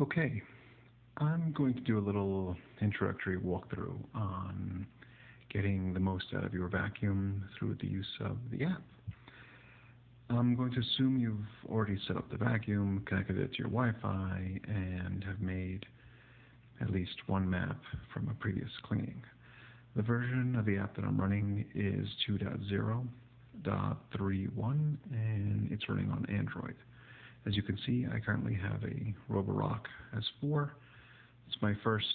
Okay, I'm going to do a little introductory walkthrough on getting the most out of your vacuum through the use of the app. I'm going to assume you've already set up the vacuum, connected it to your Wi-Fi, and have made at least one map from a previous cleaning. The version of the app that I'm running is 2.0.31, and it's running on Android. As you can see, I currently have a Roborock S4. It's my first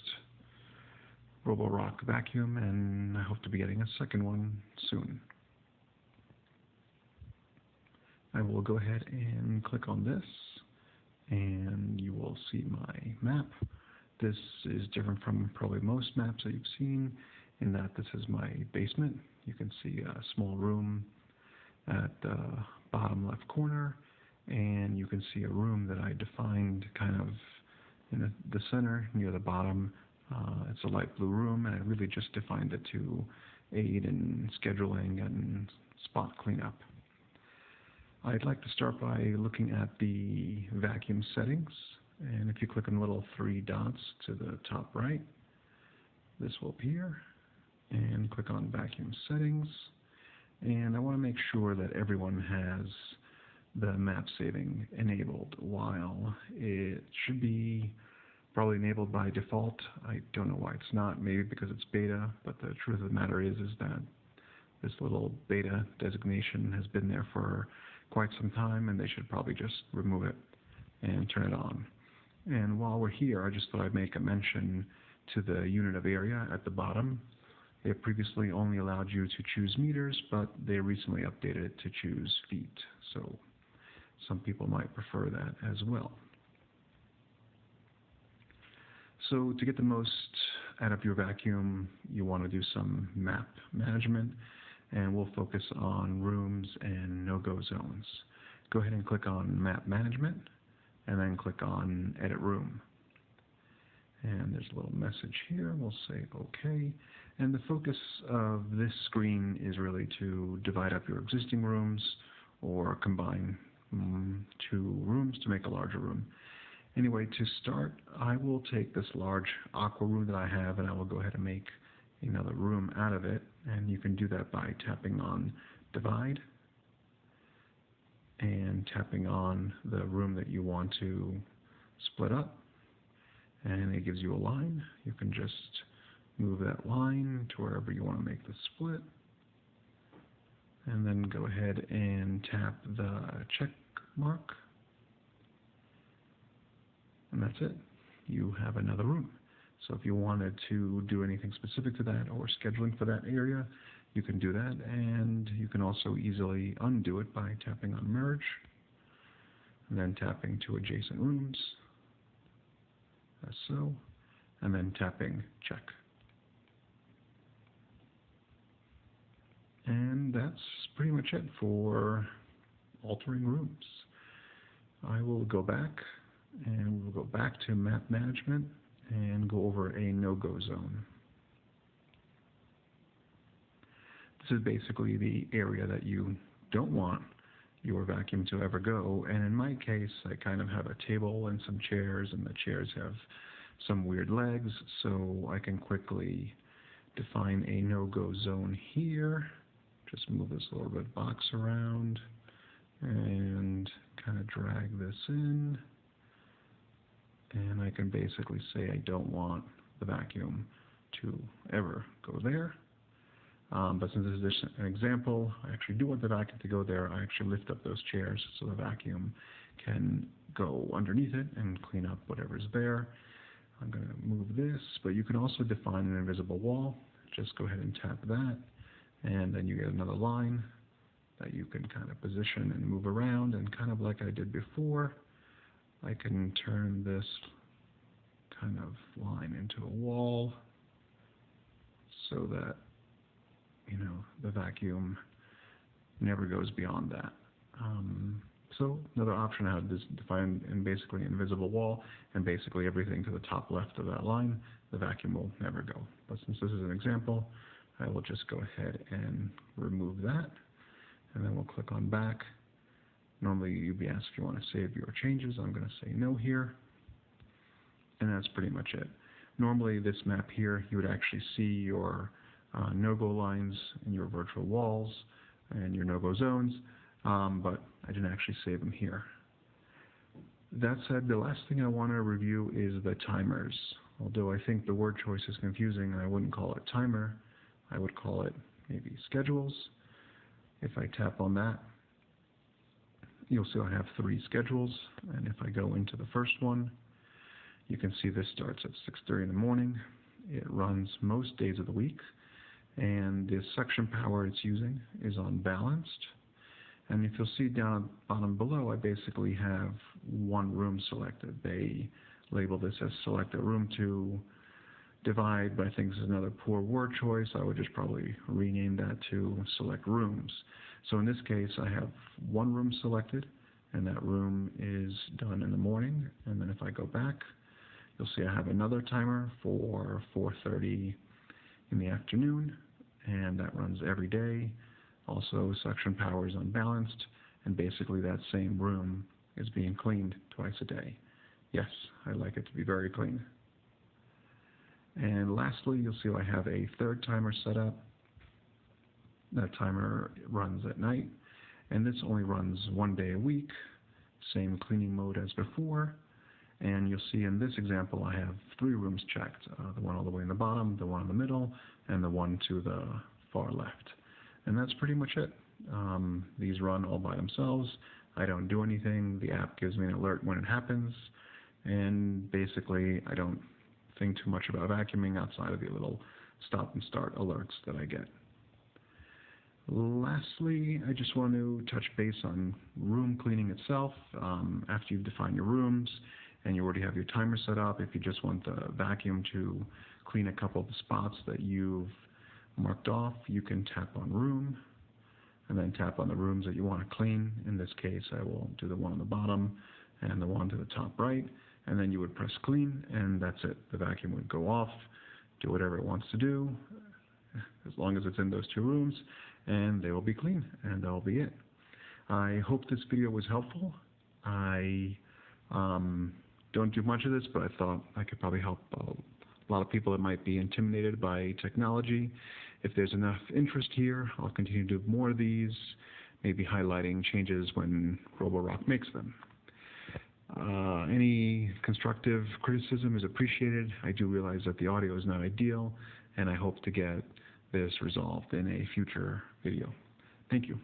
Roborock vacuum, and I hope to be getting a second one soon. I will go ahead and click on this, and you will see my map. This is different from probably most maps that you've seen, in that this is my basement. You can see a small room at the bottom left corner, and you can see a room that I defined kind of in the center near the bottom. It's a light blue room, and I really just defined it to aid in scheduling and spot cleanup. I'd like to start by looking at the vacuum settings, and if you click on the little three dots to the top right, this will appear, and click on vacuum settings, and I want to make sure that everyone has the map saving enabled. While it should be probably enabled by default, I don't know why it's not, maybe because it's beta, but the truth of the matter is that this little beta designation has been there for quite some time, and they should probably just remove it and turn it on. And while we're here, I just thought I'd make a mention to the unit of area at the bottom. They previously only allowed you to choose meters, but they recently updated it to choose feet, so some people might prefer that as well. So to get the most out of your vacuum, you want to do some map management, and we'll focus on rooms and no-go zones. Go ahead and click on Map Management, and then click on Edit Room. And there's a little message here. We'll say OK. And the focus of this screen is really to divide up your existing rooms or combine two rooms to make a larger room. Anyway, to start, I will take this large aqua room that I have, and I will go ahead and make another room out of it. And you can do that by tapping on Divide and tapping on the room that you want to split up. And it gives you a line. You can just move that line to wherever you want to make the split. And then go ahead and tap the check mark. And that's it. You have another room. So if you wanted to do anything specific to that or scheduling for that area, you can do that. And you can also easily undo it by tapping on Merge and then tapping to adjacent rooms, as so, and then tapping Check. And that's pretty much it for altering rooms. I will go back, and we'll go back to Map Management and go over a no-go zone. This is basically the area that you don't want your vacuum to ever go, and in my case, I kind of have a table and some chairs, and the chairs have some weird legs, so I can quickly define a no-go zone here. Just move this little red box around and kind of drag this in, and I can basically say I don't want the vacuum to ever go there. But since this is just an example, I actually do want the vacuum to go there. I actually lift up those chairs so the vacuum can go underneath it and clean up whatever's there. I'm going to move this, but you can also define an invisible wall. Just go ahead and tap that, and then you get another line that you can kind of position and move around, and kind of like I did before, I can turn this kind of line into a wall so that, you know, the vacuum never goes beyond that. So another option, I have this defined in basically an invisible wall, and basically everything to the top left of that line, the vacuum will never go. But since this is an example, I will just go ahead and remove that, and then we'll click on back. Normally you'd be asked if you want to save your changes. I'm going to say no here. and that's pretty much it. Normally this map here, you would actually see your no-go lines and your virtual walls and your no-go zones, but I didn't actually save them here. That said, the last thing I want to review is the timers. Although I think the word choice is confusing, I wouldn't call it timer. I would call it maybe schedules. If I tap on that, you'll see I have 3 schedules, and if I go into the first one, you can see this starts at 6:30 in the morning. It runs most days of the week, and the suction power it's using is on balanced. And if you'll see down at the bottom below, I basically have one room selected. They label this as select a room to divide, but I think this is another poor word choice. I would just probably rename that to select rooms. So in this case, I have one room selected, and that room is done in the morning. And then if I go back, you'll see I have another timer for 4:30 in the afternoon, and that runs every day. Also, suction power is unbalanced, and basically that same room is being cleaned twice a day. Yes, I like it to be very clean. And lastly, you'll see I have a third timer set up. That timer runs at night, and this only runs one day a week, same cleaning mode as before. And you'll see in this example I have 3 rooms checked, the one all the way in the bottom, the one in the middle, and the one to the far left. And that's pretty much it. These run all by themselves. I don't do anything. The app gives me an alert when it happens, and basically I don't think too much about vacuuming outside of the little stop and start alerts that I get. Lastly, I just want to touch base on room cleaning itself. After you've defined your rooms and you already have your timer set up, if you just want the vacuum to clean a couple of the spots that you've marked off, you can tap on room and then tap on the rooms that you want to clean. In this case, I will do the one on the bottom and the one to the top right, and then you would press clean, and that's it. The vacuum would go off, do whatever it wants to do, as long as it's in those 2 rooms, and they will be clean, and that'll be it. I hope this video was helpful. I don't do much of this, but I thought I could probably help a lot of people that might be intimidated by technology. If there's enough interest here, I'll continue to do more of these, maybe highlighting changes when Roborock makes them. Any constructive criticism is appreciated. I do realize that the audio is not ideal, and I hope to get this resolved in a future video. Thank you.